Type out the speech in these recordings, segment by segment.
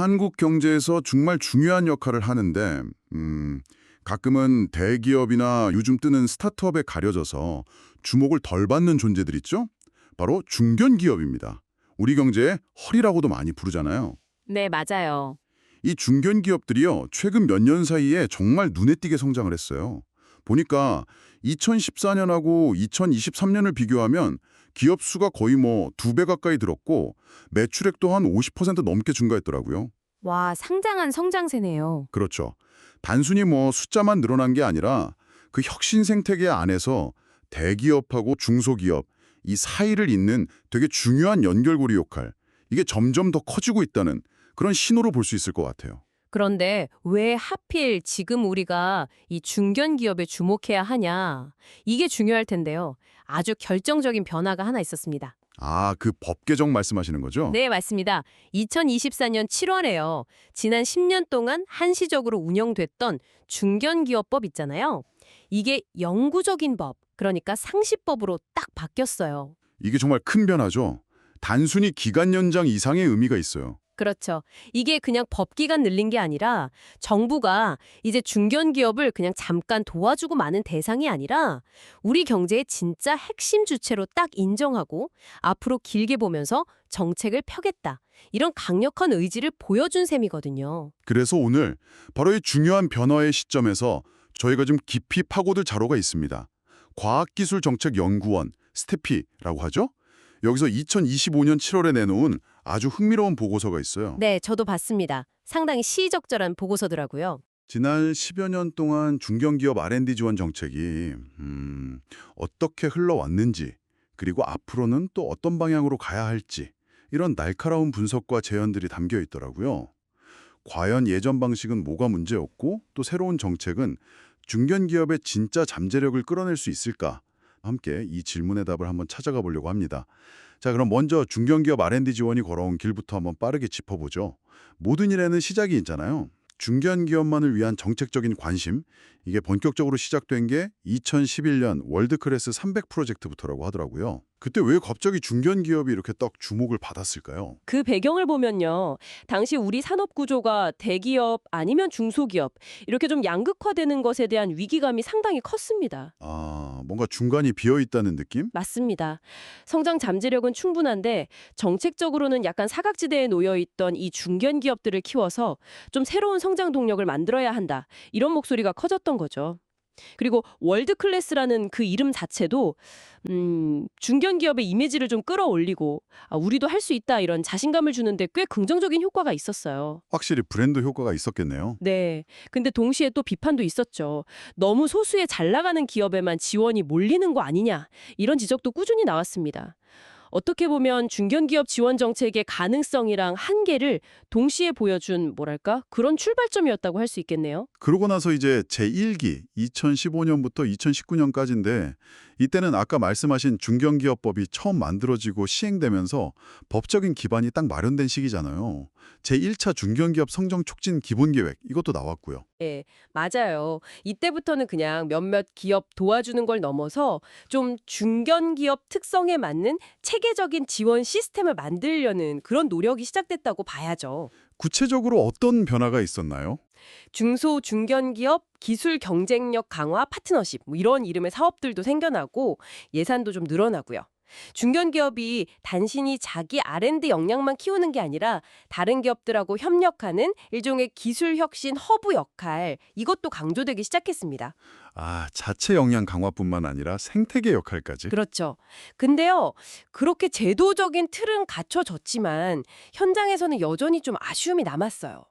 한국 경제에서 정말 중요한 역할을 하는데 가끔은 대기업이나 요즘 뜨는 스타트업에 가려져서 주목을 덜 받는 존재들 있죠? 바로 중견기업입니다. 우리 경제의 허리라고도 많이 부르잖아요. 네, 맞아요. 이 중견기업들이요, 최근 몇 년 사이에 정말 눈에 띄게 성장을 했어요. 보니까 2014년하고 2023년을 비교하면 기업 수가 거의 뭐 2배 가까이 늘었고 매출액도 한 50% 넘게 증가했더라고요. 와, 상당한 성장세네요. 그렇죠. 단순히 뭐 숫자만 늘어난 게 아니라 그 혁신 생태계 안에서 대기업하고 중소기업, 이 사이를 잇는 되게 중요한 연결고리 역할, 이게 점점 더 커지고 있다는 그런 신호로 볼 수 있을 것 같아요. 그런데 왜 하필 지금 우리가 이 중견기업에 주목해야 하냐? 이게 중요할 텐데요. 아주 결정적인 변화가 하나 있었습니다. 아, 그 법 개정 말씀하시는 거죠? 네, 맞습니다. 2024년 7월에요. 지난 10년 동안 한시적으로 운영됐던 중견기업법 있잖아요. 이게 영구적인 법, 그러니까 상시법으로 딱 바뀌었어요. 이게 정말 큰 변화죠. 단순히 기간 연장 이상의 의미가 있어요. 그렇죠. 이게 그냥 법 기간 늘린 게 아니라 정부가 이제 중견기업을 그냥 잠깐 도와주고 마는 대상이 아니라 우리 경제의 진짜 핵심 주체로 딱 인정하고 앞으로 길게 보면서 정책을 펴겠다. 이런 강력한 의지를 보여준 셈이거든요. 그래서 오늘 바로 이 중요한 변화의 시점에서 저희가 좀 깊이 파고들 자료가 있습니다. 과학기술정책연구원, 스태피라고 하죠? 여기서 2025년 7월에 내놓은 아주 흥미로운 보고서가 있어요. 네, 저도 봤습니다. 상당히 시의적절한 보고서더라고요. 지난 10여 년 동안 중견기업 R&D 지원 정책이 어떻게 흘러왔는지, 그리고 앞으로는 또 어떤 방향으로 가야 할지, 이런 날카로운 분석과 제언들이 담겨 있더라고요. 과연 예전 방식은 뭐가 문제였고, 또 새로운 정책은 중견기업의 진짜 잠재력을 끌어낼 수 있을까? 함께 이 질문의 답을 한번 찾아가 보려고 합니다. 자, 그럼 먼저 중견기업 R&D 지원이 걸어온 길부터 한번 빠르게 짚어보죠. 모든 일에는 시작이 있잖아요. 중견기업만을 위한 정책적인 관심, 이게 본격적으로 시작된 게 2011년 월드클래스 300 프로젝트부터라고 하더라고요. 그때 왜 갑자기 중견기업이 이렇게 딱 주목을 받았을까요? 그 배경을 보면요. 당시 우리 산업 구조가 대기업 아니면 중소기업 이렇게 좀 양극화되는 것에 대한 위기감이 상당히 컸습니다. 아, 뭔가 중간이 비어있다는 느낌? 맞습니다. 성장 잠재력은 충분한데 정책적으로는 약간 사각지대에 놓여 있던 이 중견 기업들을 키워서 좀 새로운 성장 동력을 만들어야 한다. 이런 목소리가 커졌던 거죠. 그리고 월드 클래스라는 그 이름 자체도 중견 기업의 이미지를 좀 끌어올리고 우리도 할 수 있다 이런 자신감을 주는데 꽤 긍정적인 효과가 있었어요. 확실히 브랜드 효과가 있었겠네요. 네. 근데 동시에 또 비판도 있었죠. 너무 소수의 잘 나가는 기업에만 지원이 몰리는 거 아니냐. 이런 지적도 꾸준히 나왔습니다. 어떻게 보면 중견기업 지원 정책의 가능성이랑 한계를 동시에 보여준 뭐랄까? 그런 출발점이었다고 할 수 있겠네요. 그러고 나서 이제 제1기 2015년부터 2019년까지인데 이때는 아까 말씀하신 중견기업법이 처음 만들어지고 시행되면서 법적인 기반이 딱 마련된 시기잖아요. 제1차 중견기업 성장 촉진 기본계획 이것도 나왔고요. 예, 맞아요. 이때부터는 그냥 몇몇 기업 도와주는 걸 넘어서 좀 중견기업 특성에 맞는 체계적인 지원 시스템을 만들려는 그런 노력이 시작됐다고 봐야죠. 구체적으로 어떤 변화가 있었나요? 중소 중견기업 기술 경쟁력 강화 파트너십 뭐 이런 이름의 사업들도 생겨나고 예산도 좀 늘어나고요. 중견기업이 단순히 자기 R&D 역량만 키우는 게 아니라 다른 기업들하고 협력하는 일종의 기술 혁신 허브 역할 이것도 강조되기 시작했습니다. 아, 자체 역량 강화뿐만 아니라 생태계 역할까지. 그렇죠. 근데요, 그렇게 제도적인 틀은 갖춰졌지만 현장에서는 여전히 좀 아쉬움이 남았어요.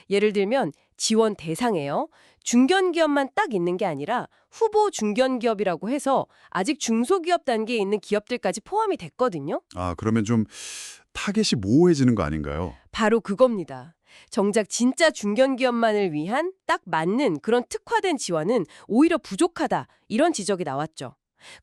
예를 들면 지원 대상에요. 중견기업만 딱 있는 게 아니라 후보 중견기업이라고 해서 아직 중소기업 단계에 있는 기업들까지 포함이 됐거든요. 아, 그러면 좀 타겟이 모호해지는 거 아닌가요? 바로 그겁니다. 정작 진짜 중견기업만을 위한 딱 맞는 그런 특화된 지원은 오히려 부족하다. 이런 지적이 나왔죠.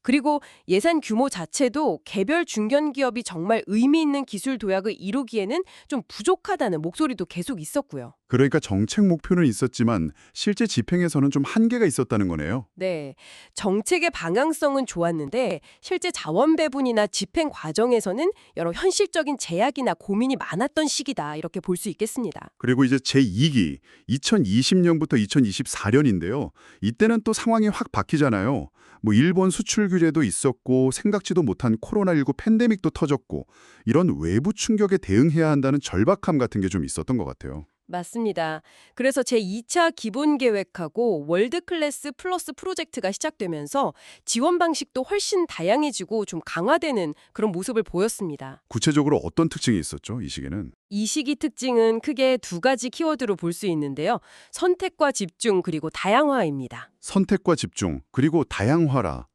그리고 예산 규모 자체도 개별 중견기업이 정말 의미 있는 기술 도약을 이루기에는 좀 부족하다는 목소리도 계속 있었고요. 그러니까 정책 목표는 있었지만 실제 집행에서는 좀 한계가 있었다는 거네요. 네, 정책의 방향성은 좋았는데 실제 자원 배분이나 집행 과정에서는 여러 현실적인 제약이나 고민이 많았던 시기다 이렇게 볼 수 있겠습니다. 그리고 이제 제2기 2020년부터 2024년인데요. 이때는 또 상황이 확 바뀌잖아요. 뭐 일본 수출 규제도 있었고 생각지도 못한 코로나19 팬데믹도 터졌고 이런 외부 충격에 대응해야 한다는 절박함 같은 게 좀 있었던 것 같아요. 맞습니다. 그래서 제2차 기본계획하고 월드클래스 플러스 프로젝트가 시작되면서 지원 방식도 훨씬 다양해지고 좀 강화되는 그런 모습을 보였습니다. 구체적으로 어떤 특징이 있었죠, 이 시기는? 이 시기 특징은 크게 두 가지 키워드로 볼 수 있는데요. 선택과 집중 그리고 다양화입니다. 선택과 집중, 그리고 다양화라.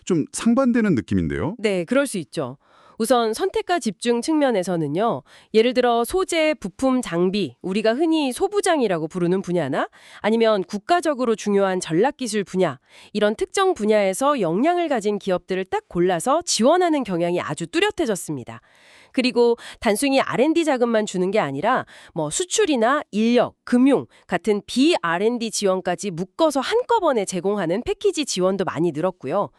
좀 상반되는 느낌인데요. 네, 그럴 수 있죠. 우선 선택과 집중 측면에서는요. 예를 들어 소재, 부품, 장비, 우리가 흔히 소부장이라고 부르는 분야나 아니면 국가적으로 중요한 전략기술 분야, 이런 특정 분야에서 역량을 가진 기업들을 딱 골라서 지원하는 경향이 아주 뚜렷해졌습니다. 그리고 단순히 R&D 자금만 주는 게 아니라 뭐 수출이나 인력, 금융 같은 B-R&D 지원까지 묶어서 한꺼번에 제공하는 패키지 지원도 많이 늘었고요.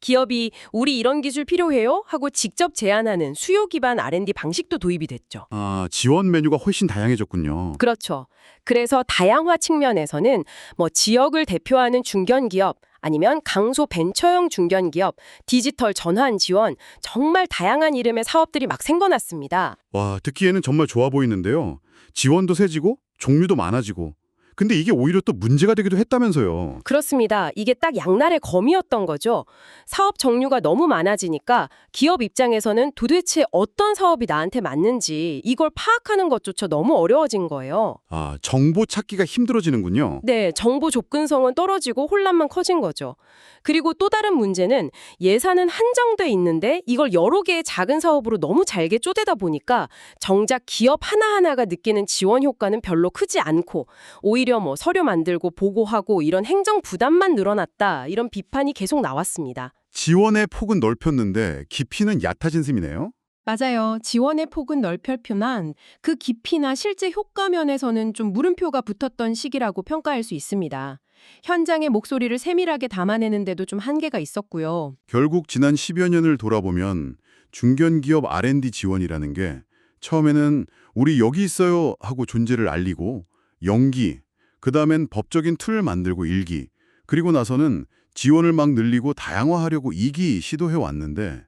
기업이 우리 이런 기술 필요해요? 하고 직접 제안하는 수요 기반 R&D 방식도 도입이 됐죠. 아, 지원 메뉴가 훨씬 다양해졌군요. 그렇죠. 그래서 다양화 측면에서는 뭐 지역을 대표하는 중견기업 아니면 강소 벤처형 중견기업, 디지털 전환 지원, 정말 다양한 이름의 사업들이 막 생겨났습니다. 와, 듣기에는 정말 좋아 보이는데요. 지원도 세지고 종류도 많아지고. 근데 이게 오히려 또 문제가 되기도 했다면서요. 그렇습니다. 이게 딱 양날의 검이었던 거죠. 사업 종류가 너무 많아지니까 기업 입장에서는 도대체 어떤 사업이 나한테 맞는지 이걸 파악하는 것조차 너무 어려워진 거예요. 아, 정보 찾기가 힘들어지는군요. 네, 정보 접근성은 떨어지고 혼란만 커진 거죠. 그리고 또 다른 문제는 예산은 한정돼 있는데 이걸 여러 개의 작은 사업으로 너무 잘게 쪼개다 보니까 정작 기업 하나하나가 느끼는 지원 효과는 별로 크지 않고 오히려 뭐 서류 만들고 보고하고 이런 행정 부담만 늘어났다 이런 비판이 계속 나왔습니다. 지원의 폭은 넓혔는데 깊이는 얕아진 셈이네요. 맞아요. 지원의 폭은 넓혔지만 그 깊이나 실제 효과 면에서는 좀 물음표가 붙었던 시기라고 평가할 수 있습니다. 현장의 목소리를 세밀하게 담아내는데도 좀 한계가 있었고요. 결국 지난 10여 년을 돌아보면 중견기업 R&D 지원이라는 게 처음에는 우리 여기 있어요 하고 존재를 알리고 연기, 그다음엔 법적인 툴을 만들고 일기, 그리고 나서는 지원을 막 늘리고 다양화하려고 2기 시도해 왔는데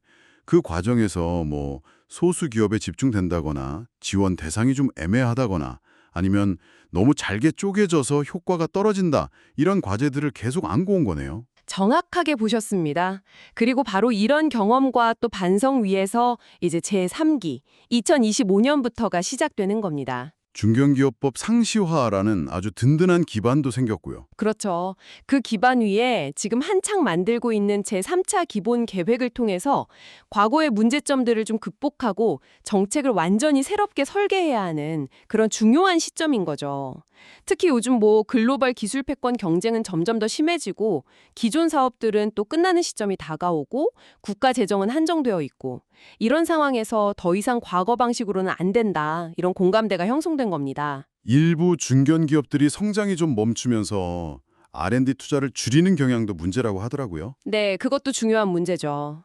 그 과정에서 뭐 소수 기업에 집중된다거나 지원 대상이 좀 애매하다거나 아니면 너무 잘게 쪼개져서 효과가 떨어진다 이런 과제들을 계속 안고 온 거네요. 정확하게 보셨습니다. 그리고 바로 이런 경험과 또 반성 위에서 이제 제3기 2025년부터가 시작되는 겁니다. 중견기업법 상시화라는 아주 든든한 기반도 생겼고요. 그렇죠. 그 기반 위에 지금 한창 만들고 있는 제3차 기본 계획을 통해서 과거의 문제점들을 좀 극복하고 정책을 완전히 새롭게 설계해야 하는 그런 중요한 시점인 거죠. 특히 요즘 뭐 글로벌 기술 패권 경쟁은 점점 더 심해지고 기존 사업들은 또 끝나는 시점이 다가오고 국가 재정은 한정되어 있고 이런 상황에서 더 이상 과거 방식으로는 안 된다. 이런 공감대가 형성된 겁니다. 일부 중견기업들이 성장이 좀 멈추면서 R&D 투자를 줄이는 경향도 문제라고 하더라고요. 네, 그것도 중요한 문제죠.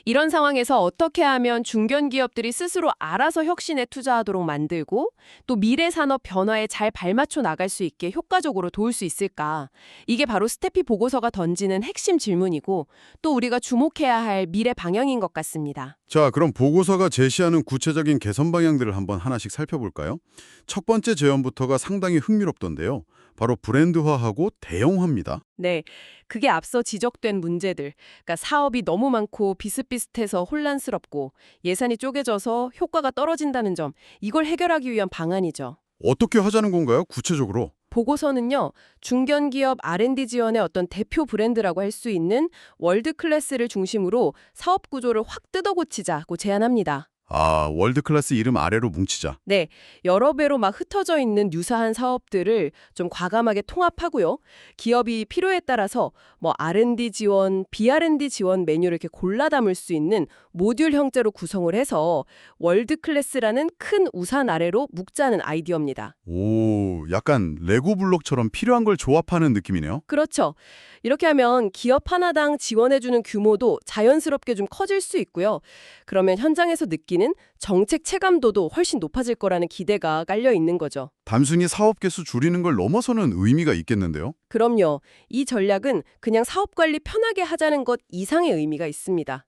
이런 상황에서 어떻게 하면 중견기업들이 스스로 알아서 혁신에 투자하도록 만들고 또 미래 산업 변화에 잘 발맞춰 나갈 수 있게 효과적으로 도울 수 있을까? 이게 바로 스태피 보고서가 던지는 핵심 질문이고 또 우리가 주목해야 할 미래 방향인 것 같습니다. 자, 그럼 보고서가 제시하는 구체적인 개선 방향들을 한번 하나씩 살펴볼까요? 첫 번째 제안부터가 상당히 흥미롭던데요. 바로 브랜드화하고 대형화입니다. 네, 그게 앞서 지적된 문제들, 그러니까 사업이 너무 많고 비슷비슷해서 혼란스럽고 예산이 쪼개져서 효과가 떨어진다는 점, 이걸 해결하기 위한 방안이죠. 어떻게 하자는 건가요? 구체적으로. 보고서는요, 중견기업 R&D 지원의 어떤 대표 브랜드라고 할 수 있는 월드 클래스를 중심으로 사업 구조를 확 뜯어고치자고 제안합니다. 아, 월드클래스 이름 아래로 뭉치자. 네, 여러 배로 막 흩어져 있는 유사한 사업들을 좀 과감하게 통합하고요. 기업이 필요에 따라서 뭐 R&D 지원, BR&D 지원 메뉴를 이렇게 골라 담을 수 있는 모듈 형태로 구성을 해서 월드클래스라는 큰 우산 아래로 묶자는 아이디어입니다. 오, 약간 레고 블록처럼 필요한 걸 조합하는 느낌이네요. 그렇죠. 이렇게 하면 기업 하나당 지원해주는 규모도 자연스럽게 좀 커질 수 있고요. 그러면 현장에서 느끼는 정책 체감도도 훨씬 높아질 거라는 기대가 깔려 있는 거죠. 단순히 사업 개수 줄이는 걸 넘어서는 의미가 있겠는데요. 그럼요. 이 전략은 그냥 사업 관리 편하게 하자는 것 이상의 의미가 있습니다.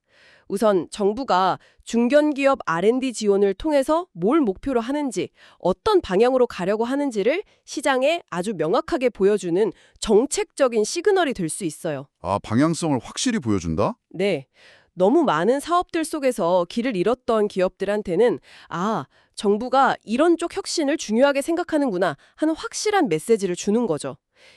우선 정부가 중견기업 R&D 지원을 통해서 뭘 목표로 하는지, 어떤 방향으로 가려고 하는지를 시장에 아주 명확하게 보여주는 정책적인 시그널이 될 수 있어요. 아, 방향성을 확실히 보여준다? 네. 너무 많은 사업들 속에서 길을 잃었던 기업들한테는 아, 정부가 이런 쪽 혁신을 중요하게 생각하는구나 하는 확실한 메시지를 주는 거죠.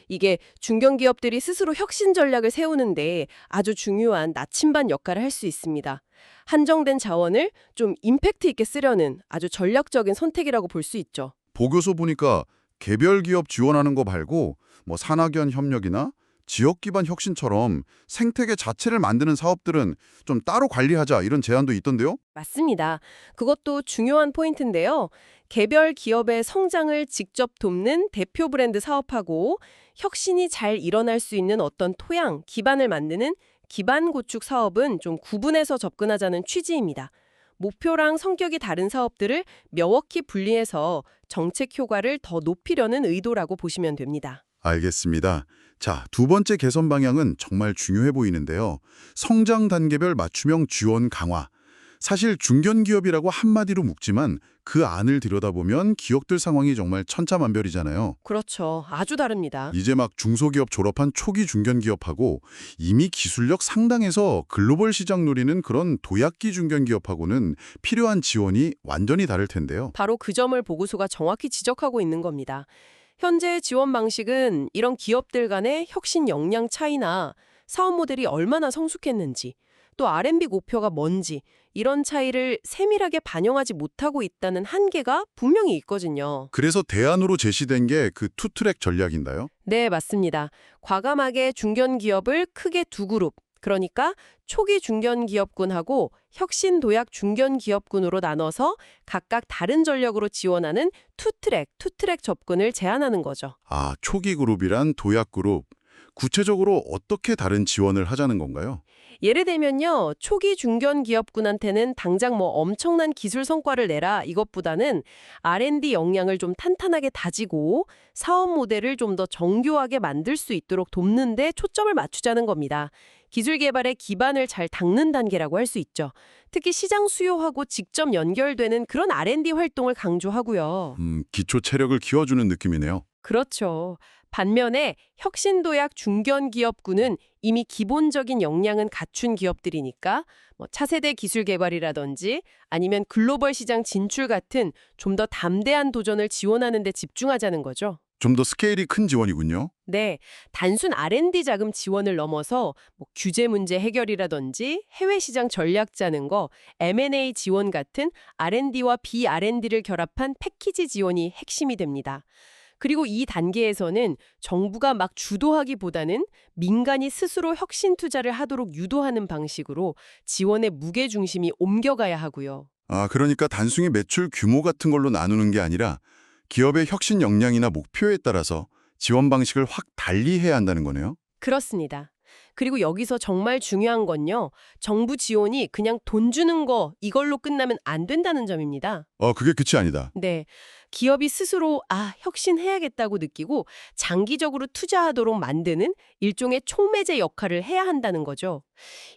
이게 중견기업들이 스스로 혁신 전략을 세우는데 아주 중요한 나침반 역할을 할 수 있습니다. 한정된 자원을 좀 임팩트 있게 쓰려는 아주 전략적인 선택이라고 볼 수 있죠. 보고서 보니까 개별 기업 지원하는 거 말고 뭐 산학연 협력이나 지역 기반 혁신처럼 생태계 자체를 만드는 사업들은 좀 따로 관리하자 이런 제안도 있던데요. 맞습니다. 그것도 중요한 포인트인데요. 개별 기업의 성장을 직접 돕는 대표 브랜드 사업하고 혁신이 잘 일어날 수 있는 어떤 토양, 기반을 만드는 기반 구축 사업은 좀 구분해서 접근하자는 취지입니다. 목표랑 성격이 다른 사업들을 명확히 분리해서 정책 효과를 더 높이려는 의도라고 보시면 됩니다. 알겠습니다. 자, 두 번째 개선 방향은 정말 중요해 보이는데요. 성장 단계별 맞춤형 지원 강화. 사실 중견기업이라고 한마디로 묶지만 그 안을 들여다보면 기업들 상황이 정말 천차만별이잖아요. 그렇죠. 아주 다릅니다. 이제 막 중소기업 졸업한 초기 중견기업하고 이미 기술력 상당해서 글로벌 시장 노리는 그런 도약기 중견기업하고는 필요한 지원이 완전히 다를 텐데요. 바로 그 점을 보고서가 정확히 지적하고 있는 겁니다. 현재 지원 방식은 이런 기업들 간의 혁신 역량 차이나 사업 모델이 얼마나 성숙했는지, 또 R&D 목표가 뭔지 이런 차이를 세밀하게 반영하지 못하고 있다는 한계가 분명히 있거든요. 그래서 대안으로 제시된 게 그 투트랙 전략인가요? 네, 맞습니다. 과감하게 중견기업을 크게 두 그룹, 그러니까 초기 중견기업군하고 혁신 도약 중견기업군으로 나눠서 각각 다른 전력으로 지원하는 투트랙 접근을 제안하는 거죠. 아, 초기 그룹이란 도약 그룹. 구체적으로 어떻게 다른 지원을 하자는 건가요? 예를 들면요, 초기 중견기업군한테는 당장 뭐 엄청난 기술 성과를 내라 이것보다는 R&D 역량을 좀 탄탄하게 다지고 사업 모델을 좀 더 정교하게 만들 수 있도록 돕는 데 초점을 맞추자는 겁니다. 기술 개발의 기반을 잘 닦는 단계라고 할 수 있죠. 특히 시장 수요하고 직접 연결되는 그런 R&D 활동을 강조하고요. 기초 체력을 키워주는 느낌이네요. 그렇죠. 반면에 혁신도약 중견기업군은 이미 기본적인 역량은 갖춘 기업들이니까 뭐 차세대 기술 개발이라든지 아니면 글로벌 시장 진출 같은 좀 더 담대한 도전을 지원하는 데 집중하자는 거죠. 좀 더 스케일이 큰 지원이군요. 네, 단순 R&D 자금 지원을 넘어서 뭐 규제 문제 해결이라든지 해외 시장 전략 짜는 거, M&A 지원 같은 R&D와 B-R&D를 결합한 패키지 지원이 핵심이 됩니다. 그리고 이 단계에서는 정부가 막 주도하기보다는 민간이 스스로 혁신 투자를 하도록 유도하는 방식으로 지원의 무게 중심이 옮겨가야 하고요. 아, 그러니까 단순히 매출 규모 같은 걸로 나누는 게 아니라 기업의 혁신 역량이나 목표에 따라서 지원 방식을 확 달리 해야 한다는 거네요. 그렇습니다. 그리고 여기서 정말 중요한 건요. 정부 지원이 그냥 돈 주는 거 이걸로 끝나면 안 된다는 점입니다. 그게 끝이 아니다. 네. 기업이 스스로 혁신해야겠다고 느끼고 장기적으로 투자하도록 만드는 일종의 촉매제 역할을 해야 한다는 거죠.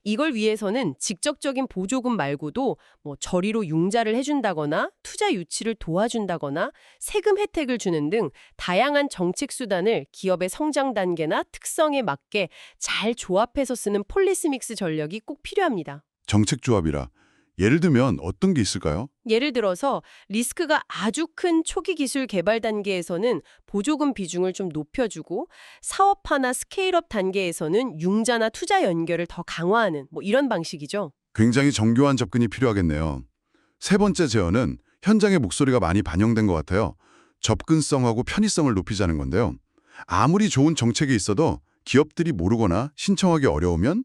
이걸 위해서는 직접적인 보조금 말고도 뭐 저리로 융자를 해준다거나 투자 유치를 도와준다거나 세금 혜택을 주는 등 다양한 정책 수단을 기업의 성장 단계나 특성에 맞게 잘 조합해서 쓰는 폴리시 믹스 전략이 꼭 필요합니다. 정책 조합이라. 예를 들면 어떤 게 있을까요? 예를 들어서 리스크가 아주 큰 초기 기술 개발 단계에서는 보조금 비중을 좀 높여주고 사업화나 스케일업 단계에서는 융자나 투자 연결을 더 강화하는 뭐 이런 방식이죠. 굉장히 정교한 접근이 필요하겠네요. 세 번째 제언은 현장의 목소리가 많이 반영된 것 같아요. 접근성하고 편의성을 높이자는 건데요. 아무리 좋은 정책이 있어도 기업들이 모르거나 신청하기 어려우면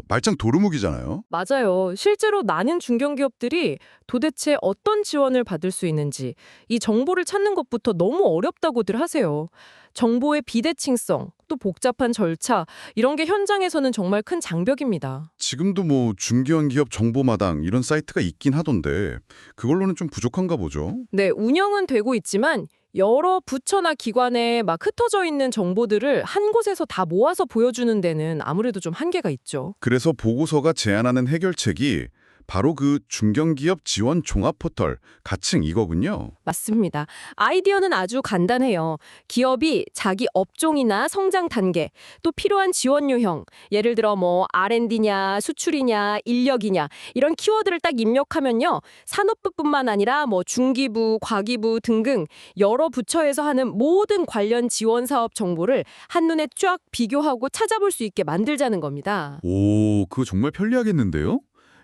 말짱 도루묵이잖아요. 맞아요. 실제로 많은 중견기업들이 도대체 어떤 지원을 받을 수 있는지 이 정보를 찾는 것부터 너무 어렵다고들 하세요. 정보의 비대칭성, 또 복잡한 절차, 이런 게 현장에서는 정말 큰 장벽입니다. 지금도 중견 기업 정보마당 이런 사이트가 있긴 하던데 그걸로는 좀 부족한가 보죠. 네, 운영은 되고 있지만 여러 부처나 기관에 막 흩어져 있는 정보들을 한 곳에서 다 모아서 보여주는 데는 아무래도 좀 한계가 있죠. 그래서 보고서가 제안하는 해결책이 바로 그 중견기업 지원 종합 포털 가칭 이거군요. 맞습니다. 아이디어는 아주 간단해요. 기업이 자기 업종이나 성장 단계, 또 필요한 지원 유형, 예를 들어 R&D냐, 수출이냐, 인력이냐 이런 키워드를 딱 입력하면요. 산업부뿐만 아니라 중기부, 과기부 등등 여러 부처에서 하는 모든 관련 지원 사업 정보를 한눈에 쫙 비교하고 찾아볼 수 있게 만들자는 겁니다. 오, 그거 정말 편리하겠는데요?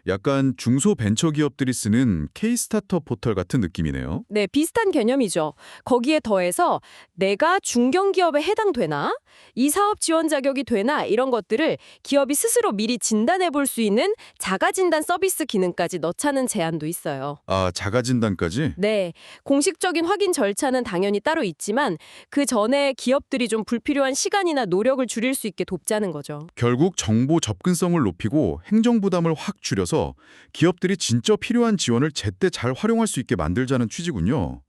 약간 중소벤처기업들이 쓰는 K-스타터 포털 같은 느낌이네요. 네, 비슷한 개념이죠. 거기에 더해서 내가 중견기업에 해당되나? 이 사업 지원 자격이 되나? 이런 것들을 기업이 스스로 미리 진단해 볼 수 있는 자가진단 서비스 기능까지 넣자는 제안도 있어요. 아, 자가진단까지? 네, 공식적인 확인 절차는 당연히 따로 있지만 그 전에 기업들이 좀 불필요한 시간이나 노력을 줄일 수 있게 돕자는 거죠. 결국 정보 접근성을 높이고 행정 부담을 확 줄여서 기업들이 진짜 필요한 지원을 제때 잘 활용할 수 있게 만들자는 취지군요.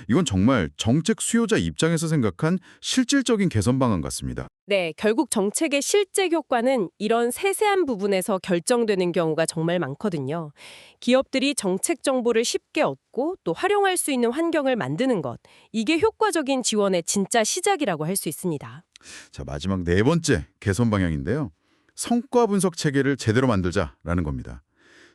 이건 정말 정책 수요자 입장에서 생각한 실질적인 개선 방안 같습니다. 네, 결국 정책의 실제 효과는 이런 세세한 부분에서 결정되는 경우가 정말 많거든요. 기업들이 정책 정보를 쉽게 얻고 또 활용할 수 있는 환경을 만드는 것, 이게 효과적인 지원의 진짜 시작이라고 할 수 있습니다. 자, 마지막 네 번째 개선 방향인데요. 성과 분석 체계를 제대로 만들자라는 겁니다.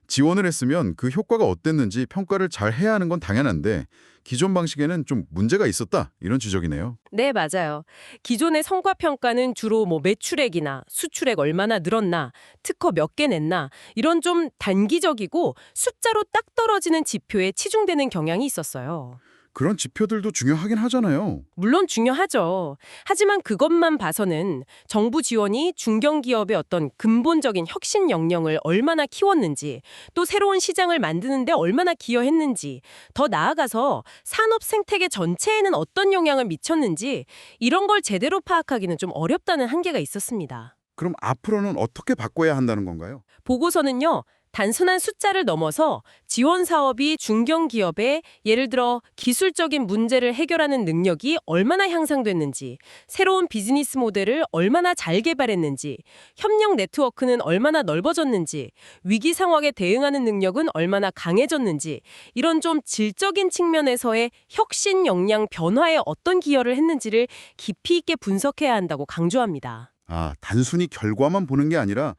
지원을 했으면 그 효과가 어땠는지 평가를 잘 해야 하는 건 당연한데 기존 방식에는 좀 문제가 있었다 이런 지적이네요. 네, 맞아요. 기존의 성과 평가는 주로 매출액이나 수출액 얼마나 늘었나, 특허 몇 개 냈나 이런 좀 단기적이고 숫자로 딱 떨어지는 지표에 치중되는 경향이 있었어요. 그런 지표들도 중요하긴 하잖아요. 물론 중요하죠. 하지만 그것만 봐서는 정부 지원이 중견기업의 어떤 근본적인 혁신 역량을 얼마나 키웠는지, 또 새로운 시장을 만드는데 얼마나 기여했는지, 더 나아가서 산업 생태계 전체에는 어떤 영향을 미쳤는지 이런 걸 제대로 파악하기는 좀 어렵다는 한계가 있었습니다. 그럼 앞으로는 어떻게 바꿔야 한다는 건가요? 보고서는요. 단순한 숫자를 넘어서 지원 사업이 중견기업에 예를 들어 기술적인 문제를 해결하는 능력이 얼마나 향상됐는지, 새로운 비즈니스 모델을 얼마나 잘 개발했는지, 협력 네트워크는 얼마나 넓어졌는지, 위기 상황에 대응하는 능력은 얼마나 강해졌는지, 이런 좀 질적인 측면에서의 혁신 역량 변화에 어떤 기여를 했는지를 깊이 있게 분석해야 한다고 강조합니다. 단순히 결과만 보는 게 아니라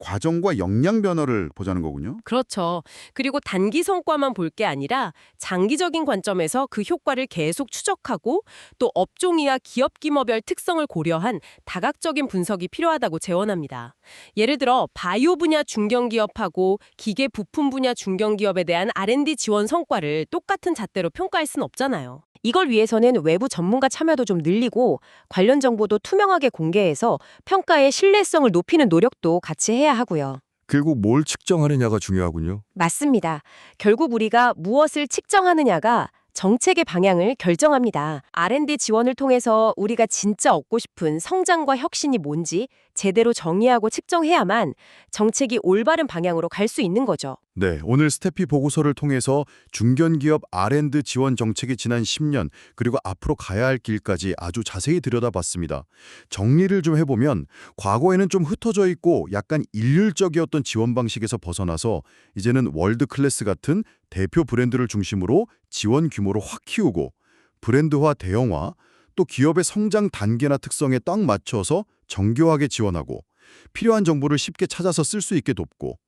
과정과 역량 변화를 보자는 거군요. 그렇죠. 그리고 단기 성과만 볼 게 아니라 장기적인 관점에서 그 효과를 계속 추적하고 또 업종이나 기업 규모별 특성을 고려한 다각적인 분석이 필요하다고 제언합니다. 예를 들어 바이오 분야 중견기업하고 기계 부품 분야 중견기업에 대한 R&D 지원 성과를 똑같은 잣대로 평가할 순 없잖아요. 이걸 위해서는 외부 전문가 참여도 좀 늘리고 관련 정보도 투명하게 공개해서 평가의 신뢰성을 높이는 노력도 같이 해야 하고요. 결국 뭘 측정하느냐가 중요하군요. 맞습니다. 결국 우리가 무엇을 측정하느냐가 정책의 방향을 결정합니다. R&D 지원을 통해서 우리가 진짜 얻고 싶은 성장과 혁신이 뭔지 제대로 정의하고 측정해야만 정책이 올바른 방향으로 갈 수 있는 거죠. 네, 오늘 스태피 보고서를 통해서 중견기업 R&D 지원 정책이 지난 10년 그리고 앞으로 가야 할 길까지 아주 자세히 들여다봤습니다. 정리를 좀 해보면 과거에는 좀 흩어져 있고 약간 일률적이었던 지원 방식에서 벗어나서 이제는 월드 클래스 같은 대표 브랜드를 중심으로 지원 규모를 확 키우고 브랜드화, 대형화, 또 기업의 성장 단계나 특성에 딱 맞춰서 정교하게 지원하고 필요한 정보를 쉽게 찾아서 쓸 수 있게 돕고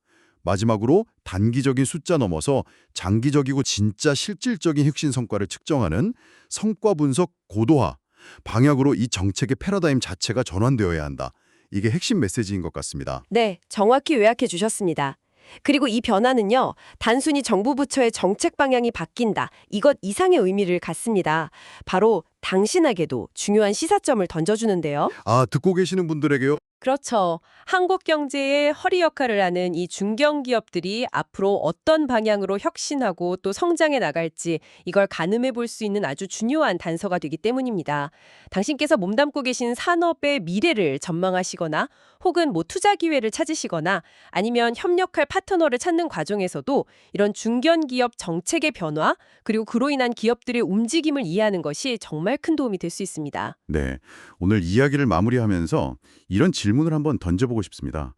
마지막으로 단기적인 숫자 넘어서 장기적이고 진짜 실질적인 혁신 성과를 측정하는 성과 분석 고도화 방향으로 이 정책의 패러다임 자체가 전환되어야 한다. 이게 핵심 메시지인 것 같습니다. 네, 정확히 요약해 주셨습니다. 그리고 이 변화는요, 단순히 정부 부처의 정책 방향이 바뀐다. 이것 이상의 의미를 갖습니다. 바로 당신에게도 중요한 시사점을 던져주는데요. 아, 듣고 계시는 분들에게요? 그렇죠. 한국 경제의 허리 역할을 하는 이 중견기업들이 앞으로 어떤 방향으로 혁신하고 또 성장해 나갈지 이걸 가늠해 볼 수 있는 아주 중요한 단서가 되기 때문입니다. 당신께서 몸담고 계신 산업의 미래를 전망하시거나 혹은 투자 기회를 찾으시거나 아니면 협력할 파트너를 찾는 과정에서도 이런 중견기업 정책의 변화 그리고 그로 인한 기업들의 움직임을 이해하는 것이 정말 큰 도움이 될 수 있습니다. 네, 오늘 이야기를 마무리하면서 이런 질문을 한번 던져보고 싶습니다.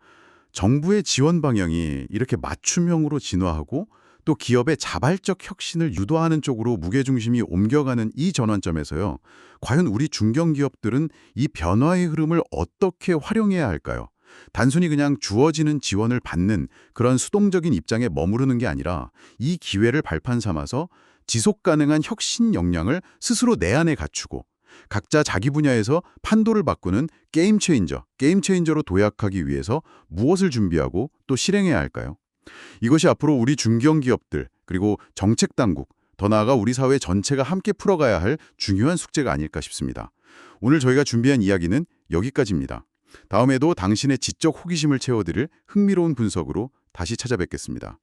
정부의 지원 방향이 이렇게 맞춤형으로 진화하고 또 기업의 자발적 혁신을 유도하는 쪽으로 무게중심이 옮겨가는 이 전환점에서요. 과연 우리 중견기업들은 이 변화의 흐름을 어떻게 활용해야 할까요? 단순히 그냥 주어지는 지원을 받는 그런 수동적인 입장에 머무르는 게 아니라 이 기회를 발판 삼아서 지속 가능한 혁신 역량을 스스로 내 안에 갖추고 각자 자기 분야에서 판도를 바꾸는 게임 체인저로 도약하기 위해서 무엇을 준비하고 또 실행해야 할까요? 이것이 앞으로 우리 중견기업들 그리고 정책 당국, 더 나아가 우리 사회 전체가 함께 풀어가야 할 중요한 숙제가 아닐까 싶습니다. 오늘 저희가 준비한 이야기는 여기까지입니다. 다음에도 당신의 지적 호기심을 채워드릴 흥미로운 분석으로 다시 찾아뵙겠습니다.